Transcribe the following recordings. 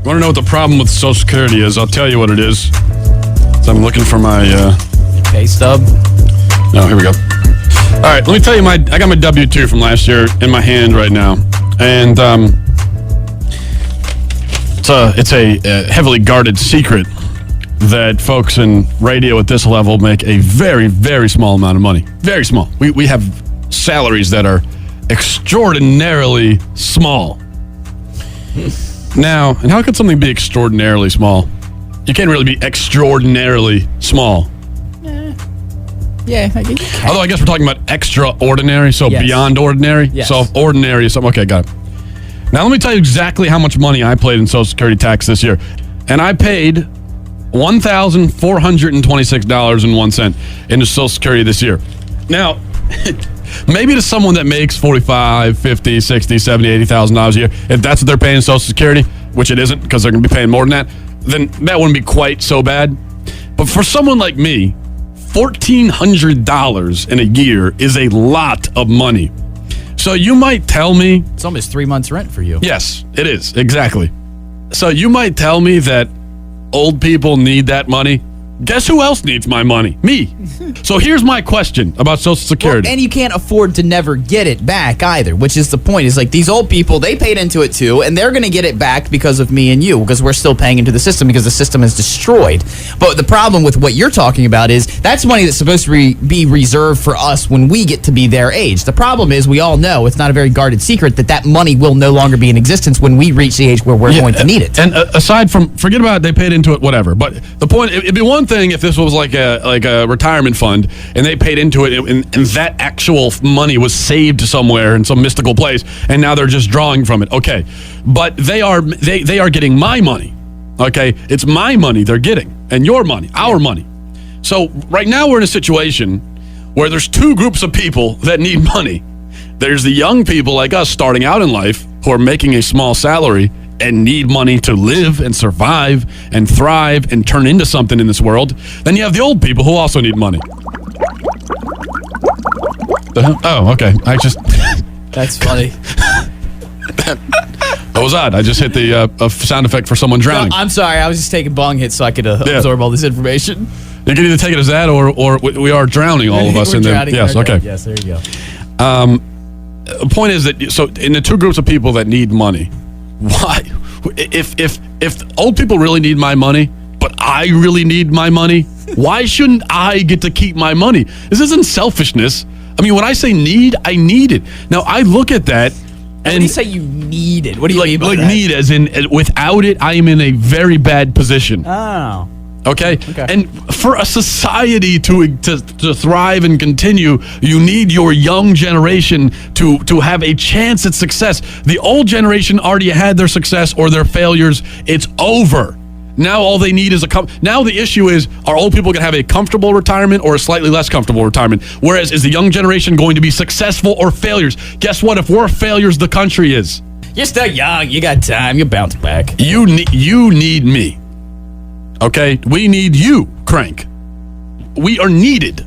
Want to know what the problem with Social Security is? I'll tell you what it is. So I'm looking for my... pay stub? No, here we go. All right, let me tell you, I got my W-2 from last year in my hand right now. And it's a heavily guarded secret that folks in radio at this level make a very, very small amount of money. Very small. We have salaries that are extraordinarily small. Now, and how could something be extraordinarily small? You can't really be extraordinarily small. Yeah, I guess you can. Although I guess we're talking about extraordinary, so yes. beyond ordinary. Yes. So if ordinary is something. Okay, got it. Now let me tell you exactly how much money I paid in Social Security tax this year. And I paid $1,426.01 into Social Security this year. Now, maybe to someone that makes $45,000, $50,000, $60,000, $70,000, $80,000 a year, if that's what they're paying in Social Security, which it isn't because they're going to be paying more than that, then that wouldn't be quite so bad. But for someone like me, $1,400 in a year is a lot of money. So you might tell me... It's almost 3 months' rent for you. Yes, it is. Exactly. So you might tell me that old people need that money. Guess who else needs my money? Me. So here's my question about Social Security. Well, and you can't afford to never get it back either, which is the point. Is like these old people, they paid into it too, and they're going to get it back because of me and you, because we're still paying into the system because the system is destroyed. But the problem with what you're talking about is that's money that's supposed to be reserved for us when we get to be their age. The problem is we all know, it's not a very guarded secret, that money will no longer be in existence when we reach the age where we're going to need it. And aside from, forget about it, they paid into it, whatever. But the point, it'd be one thing if this was like a retirement fund and they paid into it and that actual money was saved somewhere in some mystical place and now they're just drawing from it. Okay. But they are getting my money. Okay. It's my money they're getting and your money, our money. So right now we're in a situation where there's two groups of people that need money. There's the young people like us starting out in life who are making a small salary and need money to live and survive and thrive and turn into something in this world. Then you have the old people who also need money. Oh, okay. That's funny. That was odd. I just hit the sound effect for someone drowning. No, I'm sorry. I was just taking bong hits so I could absorb all this information. You can either take it as that or we are drowning, all of us. We're drowning. Yes, okay. Yes, there you go. The point is that, so in the two groups of people that need money, why? If old people really need my money, but I really need my money, why shouldn't I get to keep my money? This isn't selfishness. I mean, when I say need, I need it. Now, I look at that and... When you say you need it, what do you mean by that? Need as in, without it, I am in a very bad position. Oh. Okay? And for a society to thrive and continue, you need your young generation to have a chance at success. The old generation already had their success or their failures. It's over. Now all they need is now the issue is, are old people going to have a comfortable retirement or a slightly less comfortable retirement? Whereas, is the young generation going to be successful or failures? Guess what? If we're failures, the country is. You're still young. You got time. You bounce back. You need me. Okay? We need you, Crank. We are needed.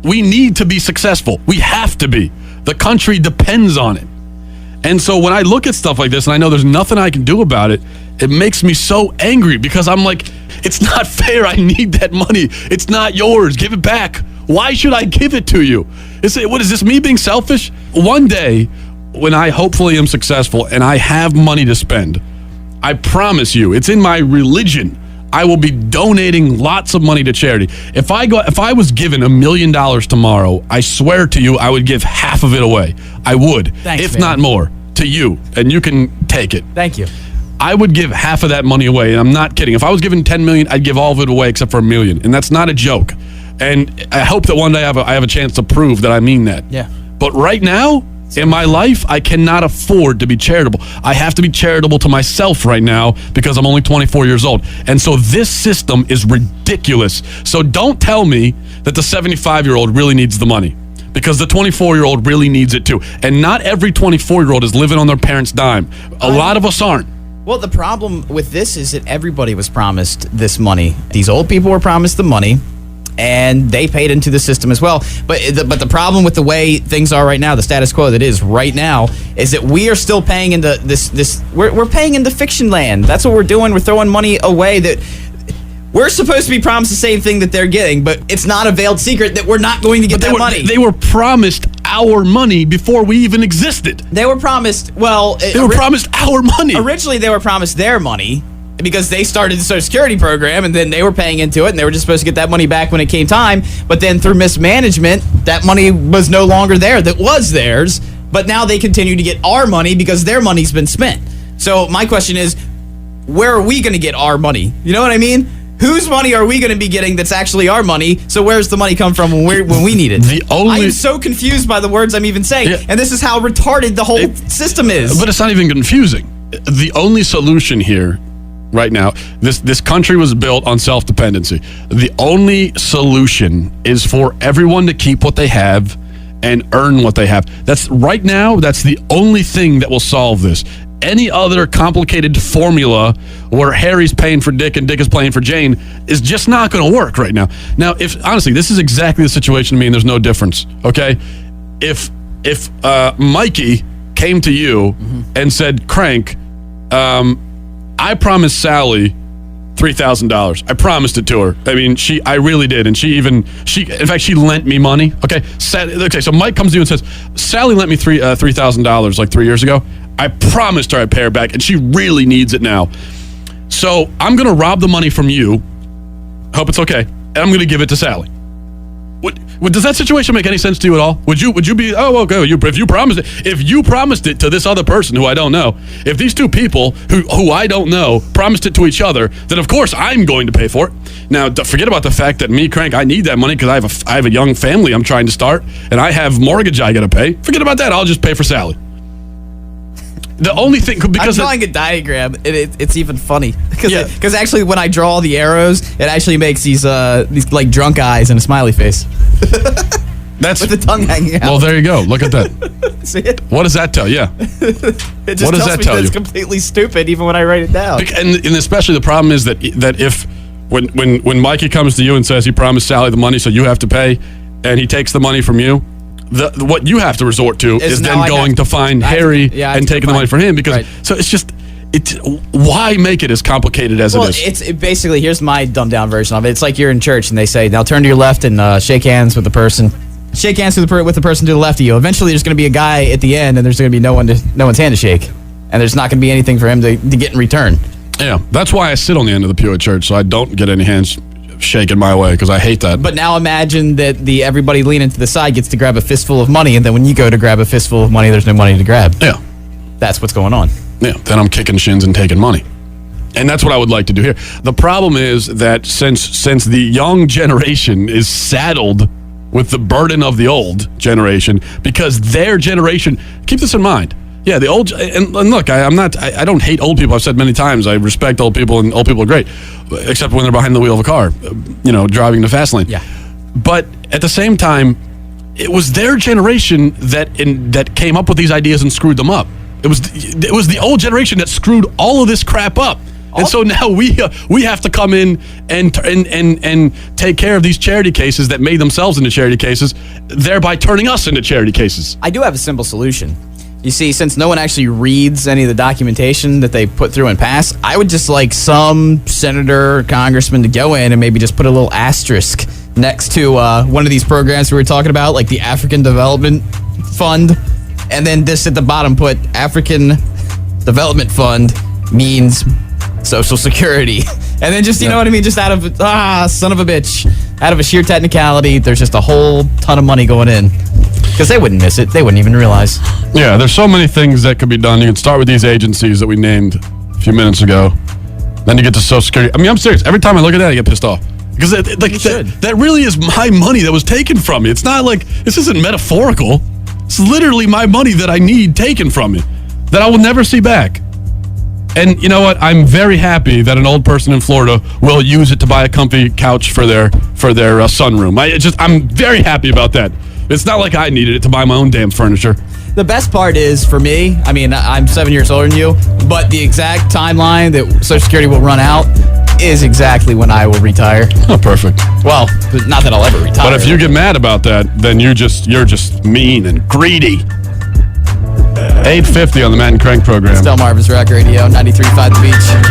We need to be successful. We have to be. The country depends on it. And so when I look at stuff like this and I know there's nothing I can do about it, it makes me so angry because I'm like, it's not fair. I need that money. It's not yours. Give it back. Why should I give it to you? What is this, me being selfish? One day, when I hopefully am successful and I have money to spend, I promise you, it's in my religion, I will be donating lots of money to charity. If I was given $1 million tomorrow, I swear to you, I would give half of it away. I would, Thanks, if man. not more, to you, and you can take it. Thank you. I would give half of that money away, and I'm not kidding. If I was given $10 million, I'd give all of it away except for $1 million, and that's not a joke. And I hope that one day I have a chance to prove that I mean that. Yeah. But right now, in my life, I cannot afford to be charitable. I have to be charitable to myself right now because I'm only 24 years old. And so this system is ridiculous. So don't tell me that the 75-year-old really needs the money, because the 24-year-old really needs it too. And not every 24-year-old is living on their parents' dime. A lot of us aren't. Well, the problem with this is that everybody was promised this money. These old people were promised the money. and they paid into the system as well. But the problem with the way things are right now, the status quo that is right now, is that we are still paying into this. We're paying into fiction land. That's what we're doing. We're throwing money away that we're supposed to be promised the same thing that they're getting, but it's not a veiled secret that we're not going to get that money. They were promised our money before we even existed. They were promised, they were promised our money. Originally, they were promised their money because they started the Social Security program, and then they were paying into it, and they were just supposed to get that money back when it came time. But then through mismanagement, that money was no longer there that was theirs, but now they continue to get our money because their money's been spent. So my question is, where are we going to get our money? You know what I mean? Whose money are we going to be getting that's actually our money? So where's the money come from when we need it? I'm so confused by the words I'm even saying, and this is how retarded the whole system is. But it's not even confusing. The only solution here right now, this country was built on self-dependency. The only solution is for everyone to keep what they have and earn what they have. That's the only thing that will solve this. Any other complicated formula where Harry's paying for Dick and Dick is paying for Jane is just not going to work right now. Now, honestly, this is exactly the situation to me, and there's no difference, okay? If Mikey came to you and said, Crank, I promised Sally $3,000. I promised it to her. I mean, I really did. And in fact, she lent me money. Okay. So Mike comes to you and says, Sally lent me $3,000 like 3 years ago. I promised her I'd pay her back, and she really needs it now. So I'm going to rob the money from you. Hope it's okay. And I'm going to give it to Sally. Does that situation make any sense to you at all? Would you be, okay, if you promised it to this other person who I don't know, if these two people who I don't know promised it to each other, then of course I'm going to pay for it. Now, forget about the fact that me, Crank, I need that money because I have a young family I'm trying to start, and I have mortgage I got to pay. Forget about that. I'll just pay for Sally. The only thing, because I'm drawing a diagram, and it's even funny because actually when I draw the arrows, it actually makes these like drunk eyes and a smiley face. That's with the tongue hanging out. Well, there you go. Look at that. See it? What does that tell you? Yeah. It just tells me that it's completely stupid, even when I write it down. And especially the problem is that if when Mikey comes to you and says he promised Sally the money, so you have to pay, and he takes the money from you. What you have to resort to is then going to find Harry and taking the money from him because so why make it as complicated as it is? It's basically, here's my dumbed down version of it. It's like you're in church and they say, now turn to your left and shake hands with the person. Shake hands with the person to the left of you. Eventually there's going to be a guy at the end and there's going to be no one's hand to shake. And there's not going to be anything for him to get in return. Yeah, that's why I sit on the end of the pew at church so I don't get any hands shaken my way because I hate that. But now imagine that everybody leaning to the side gets to grab a fistful of money, and then when you go to grab a fistful of money, there's no money to grab. Yeah. That's what's going on. Yeah, then I'm kicking shins and taking money. And that's what I would like to do here. The problem is that since the young generation is saddled with the burden of the old generation, because their generation, keep this in mind, yeah, the old, and look, I don't hate old people. I've said many times, I respect old people, and old people are great, except when they're behind the wheel of a car, driving in the fast lane. Yeah. But at the same time, it was their generation that came up with these ideas and screwed them up. It was the old generation that screwed all of this crap up. And so now we have to come in and take care of these charity cases that made themselves into charity cases, thereby turning us into charity cases. I do have a simple solution. You see, since no one actually reads any of the documentation that they put through and pass, I would just like some senator or congressman to go in and maybe just put a little asterisk next to one of these programs we were talking about, like the African Development Fund, and then just at the bottom put African Development Fund means Social Security. And then just, you know what I mean, just out of, son of a bitch, out of a sheer technicality, there's just a whole ton of money going in. Because they wouldn't miss it. They wouldn't even realize. Yeah, there's so many things that could be done. You can start with these agencies that we named a few minutes ago. Then you get to Social Security. I mean, I'm serious. Every time I look at that, I get pissed off. Because that really is my money that was taken from me. It's not like, this isn't metaphorical. It's literally my money that I need taken from me that I will never see back. And you know what? I'm very happy that an old person in Florida will use it to buy a comfy couch for their sunroom. I'm very happy about that. It's not like I needed it to buy my own damn furniture. The best part is, for me, I mean, I'm 7 years older than you, but the exact timeline that Social Security will run out is exactly when I will retire. Oh, perfect. Well, not that I'll ever retire. But if you get mad about that, then you're just mean and greedy. 8:50 on the Matt and Crank program. Delmarva's Rock Radio, 93.5 The Beach.